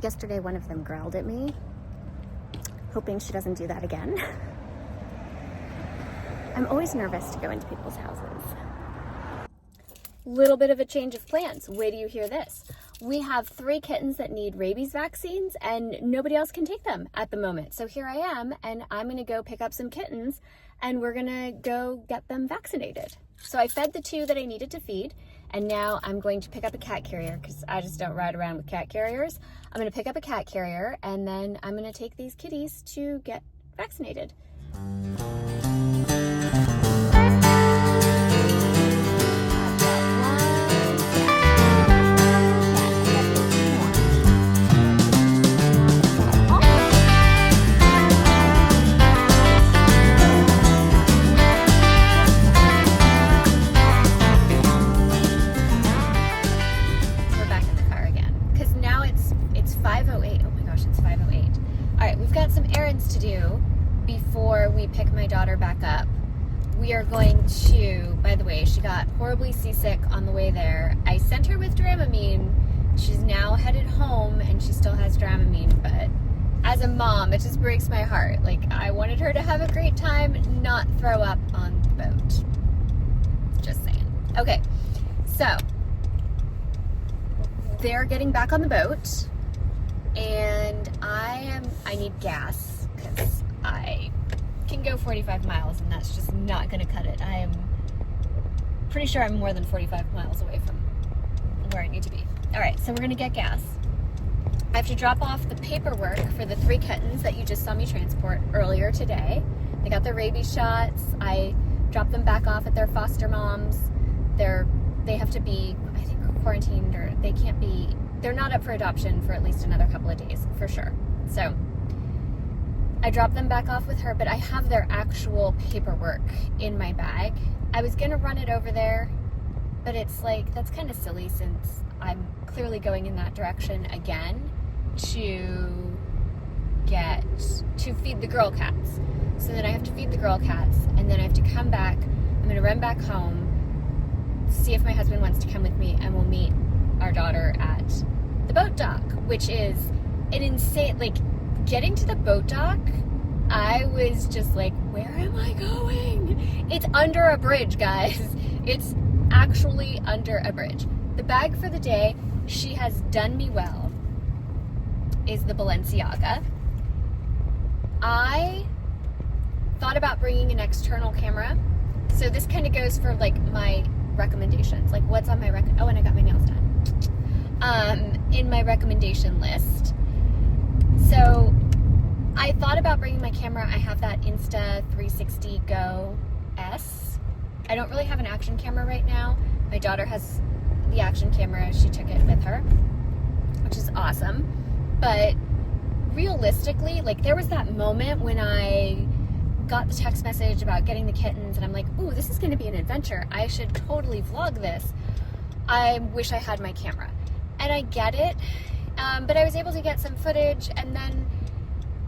Yesterday, one of them growled at me, hoping she doesn't do that again. I'm always nervous to go into people's houses. Little bit of a change of plans. Wait till you hear this. We have 3 kittens that need rabies vaccines and nobody else can take them at the moment. So here I am, and I'm gonna go pick up some kittens and we're gonna go get them vaccinated. So I fed the 2 that I needed to feed, and now I'm going to pick up a cat carrier because I just don't ride around with cat carriers. I'm gonna pick up a cat carrier and then I'm gonna take these kitties to get vaccinated. To do before we pick my daughter back up. We are going to, by the way, she got horribly seasick on the way there. I sent her with Dramamine. She's now headed home and she still has Dramamine, but as a mom, it just breaks my heart. Like, I wanted her to have a great time, not throw up on the boat. Just saying. Okay, so they're getting back on the boat and I need gas. Because I can go 45 miles and that's just not going to cut it. I am pretty sure I'm more than 45 miles away from where I need to be. Alright, so we're going to get gas. I have to drop off the paperwork for the 3 kittens that you just saw me transport earlier today. They got their rabies shots. I dropped them back off at their foster moms. They have to be, I think, quarantined, or they're not up for adoption for at least another couple of days, for sure. So I dropped them back off with her, but I have their actual paperwork in my bag. I was gonna run it over there, but it's like, that's kind of silly since I'm clearly going in that direction again to feed the girl cats. So then I have to feed the girl cats, and then I have to come back. I'm gonna run back home, see if my husband wants to come with me, and we'll meet our daughter at the boat dock, which is an insane, like, getting to the boat dock, I was just like, where am I going? It's under a bridge, guys. It's actually under a bridge. The bag for the day, she has done me well, is the Balenciaga. I thought about bringing an external camera. So this kind of goes for like my recommendations, like what's on my oh, and I got my nails done. In my recommendation list. So I thought about bringing my camera. I have that Insta360 Go S. I don't really have an action camera right now. My daughter has the action camera. She took it with her, which is awesome. But realistically, like, there was that moment when I got the text message about getting the kittens and I'm like, ooh, this is going to be an adventure. I should totally vlog this. I wish I had my camera. And I get it. But I was able to get some footage, and then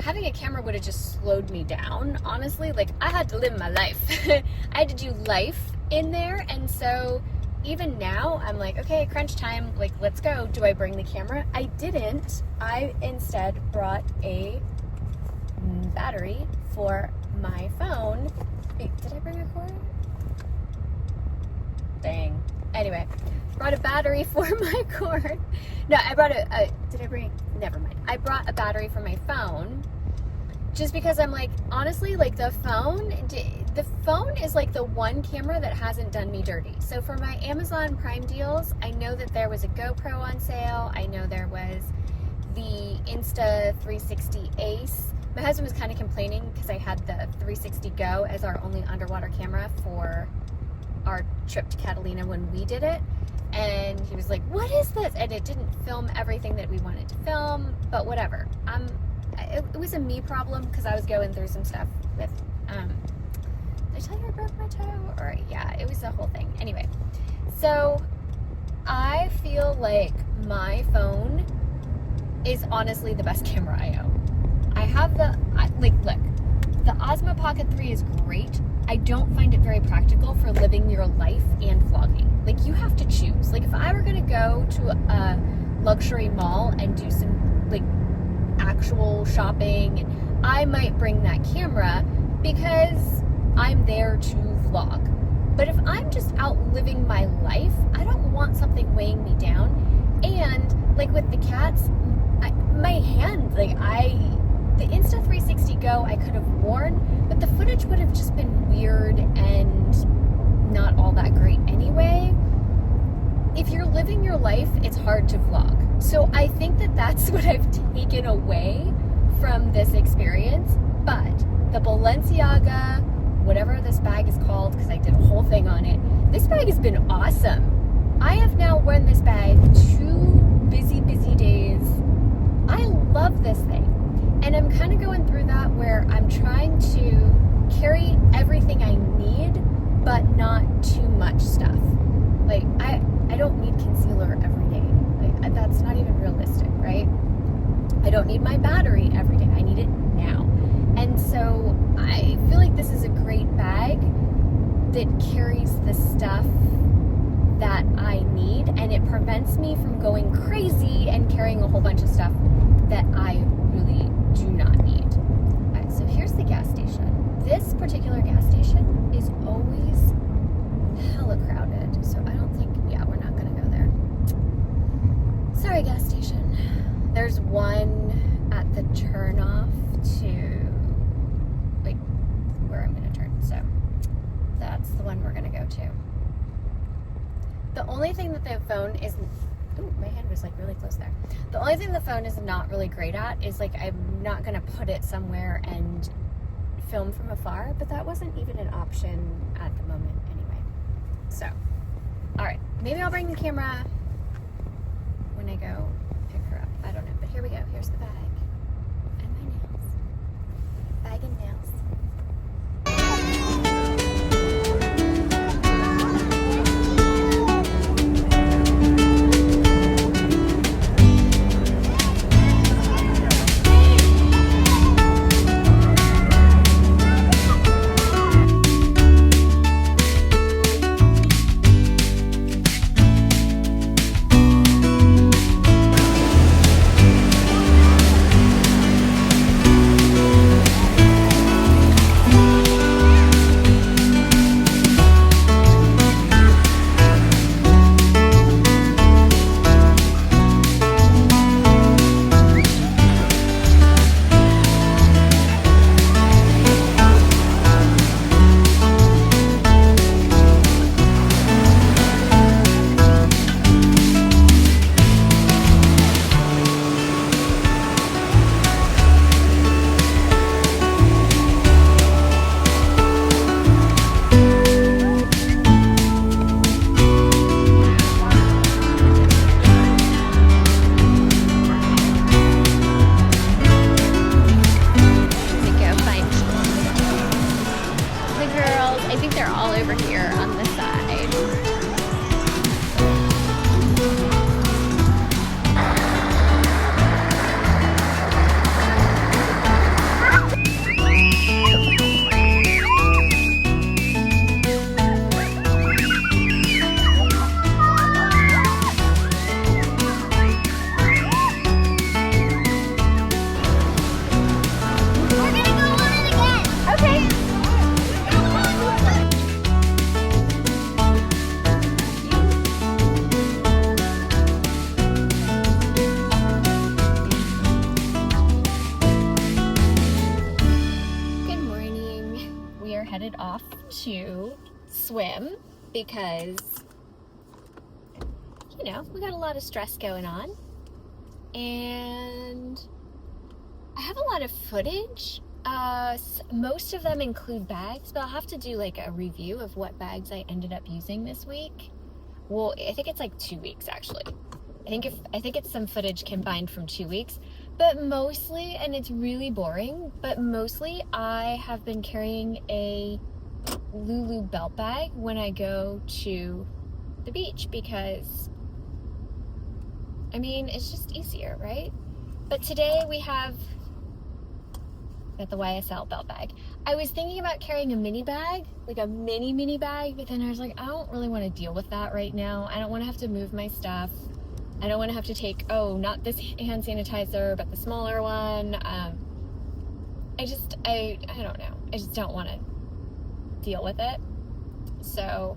having a camera would have just slowed me down, honestly. Like, I had to live my life. I had to do life in there, and so even now, I'm like, okay, crunch time, like, let's go. Do I bring the camera? I didn't. I instead brought a battery for my phone. Wait, did I bring a cord? Dang. Anyway, brought a battery for my cord. No, I brought never mind. I brought a battery for my phone just because I'm like, honestly, like, the phone is like the one camera that hasn't done me dirty. So for my Amazon Prime deals, I know that there was a GoPro on sale. I know there was the Insta360 Ace. My husband was kind of complaining because I had the 360 Go as our only underwater camera for our trip to Catalina when we did it, and he was like, what is this? And it didn't film everything that we wanted to film, but whatever. It was a me problem because I was going through some stuff with did I tell you I broke my toe? Or yeah, it was the whole thing. Anyway, so I feel like my phone is honestly the best camera I own. I have look, the Osmo Pocket 3 is great. I don't find it very practical for living your life and vlogging. Like, you have to choose. Like, if I were gonna go to a luxury mall and do some like actual shopping, I might bring that camera because I'm there to vlog. But if I'm just out living my life, I don't want something weighing me down. And like with the cats, my hand, like the Insta360 Go I could have worn, but the footage would have just been weird and not all that great anyway. If you're living your life, it's hard to vlog. So I think that that's what I've taken away from this experience. But the Balenciaga, whatever this bag is called, because I did a whole thing on it, this bag has been awesome. I have now worn this bag 2 busy days. I love this thing. And I'm kind of going through that where I'm trying to carry everything I need, but not too much stuff. Like, I don't need concealer every day. Like, that's not even realistic, right? I don't need my battery every day. I need it now. And so I feel like this is a great bag that carries the stuff that I need, and it prevents me from going crazy and carrying a whole bunch of stuff that I really do not need. All right, so here's the gas station. This particular gas station is always hella crowded, so I don't think, yeah, we're not gonna go there. Sorry, gas station. There's one at the turnoff to, like, where I'm gonna turn, so that's the one we're gonna go to. The only thing that the phone is, ooh, my hand was like really close there. The only thing the phone is not really great at is like, I'm not gonna put it somewhere and film from afar, but that wasn't even an option at the moment anyway. So, all right, maybe I'll bring the camera when I go pick her up. I don't know, but here we go. Here's the bag and my nails. Bag and nails. Headed off to swim because, you know, we got a lot of stress going on, and I have a lot of footage. Most of them include bags, but I'll have to do like a review of what bags I ended up using this week. Well, I think it's like 2 weeks actually. I think it's some footage combined from 2 weeks, but mostly, and it's really boring, but mostly I have been carrying a Lulu belt bag when I go to the beach because, I mean, it's just easier, right? But today we have got the YSL belt bag. I was thinking about carrying a mini bag, like a mini bag, but then I was like, I don't really want to deal with that right now. I don't want to have to move my stuff. I don't want to have to take, oh, not this hand sanitizer, but the smaller one. I don't know. I just don't want to deal with it. So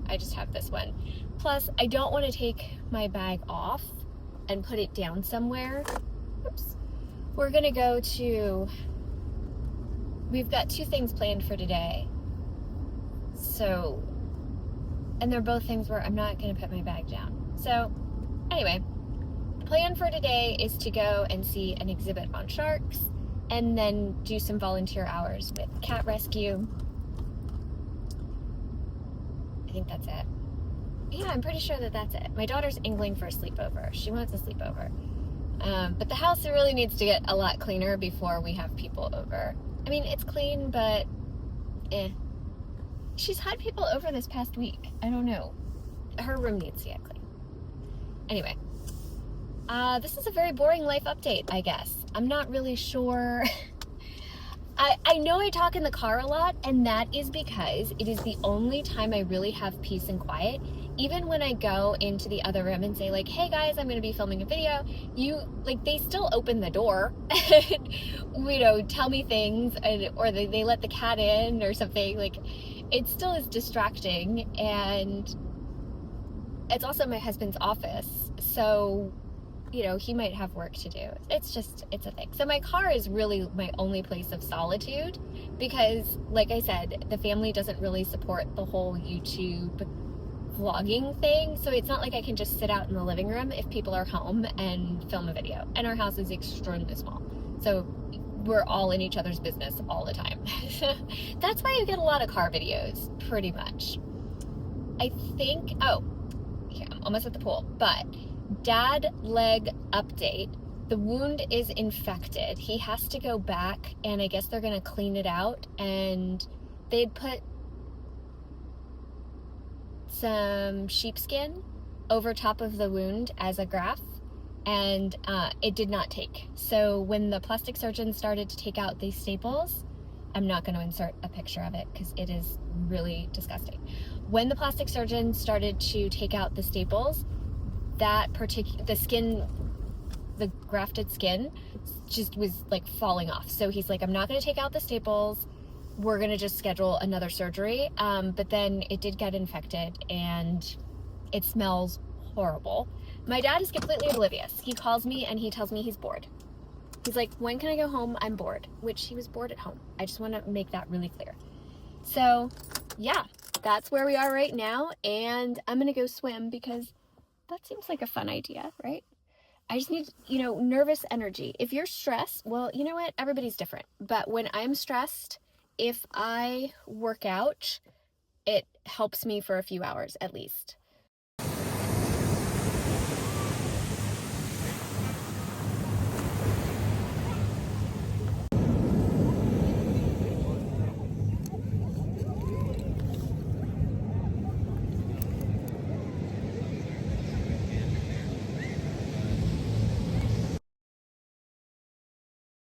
I just have this one. Plus, I don't want to take my bag off and put it down somewhere. Oops. We're going to go to, we've got 2 things planned for today. So, and they're both things where I'm not going to put my bag down. So, anyway, the plan for today is to go and see an exhibit on sharks and then do some volunteer hours with cat rescue. I think that's it. Yeah, I'm pretty sure that that's it. My daughter's angling for a sleepover. She wants a sleepover. But the house really needs to get a lot cleaner before we have people over. I mean, it's clean, but She's had people over this past week. I don't know. Her room needs to get clean. Anyway, this is a very boring life update, I guess. I'm not really sure. I know I talk in the car a lot, and that is because it is the only time I really have peace and quiet. Even when I go into the other room and say, like, hey guys, I'm going to be filming a video, they still open the door and, tell me things, or they let the cat in or something. Like, it still is distracting, and it's also my husband's office, so he might have work to do. It's a thing. So my car is really my only place of solitude because, like I said, the family doesn't really support the whole YouTube vlogging thing. So it's not like I can just sit out in the living room if people are home and film a video. And our house is extremely small. So we're all in each other's business all the time. That's why you get a lot of car videos, pretty much. I think, yeah, I'm almost at the pool, but dad leg update. The wound is infected. He has to go back, and I guess they're going to clean it out, and they'd put some sheepskin over top of the wound as a graft, and it did not take. So when the plastic surgeon started to take out these staples, I'm not going to insert a picture of it because it is really disgusting. When the plastic surgeon started to take out the staples, the grafted skin just was like falling off. So he's like, I'm not going to take out the staples. We're going to just schedule another surgery. But then it did get infected and it smells horrible. My dad is completely oblivious. He calls me and he tells me he's bored. He's like, when can I go home? I'm bored, which he was bored at home. I just want to make that really clear. So yeah, that's where we are right now. And I'm going to go swim because that seems like a fun idea, right? I just need, nervous energy. If you're stressed, well, you know what? Everybody's different. But when I'm stressed, if I work out, it helps me for a few hours at least.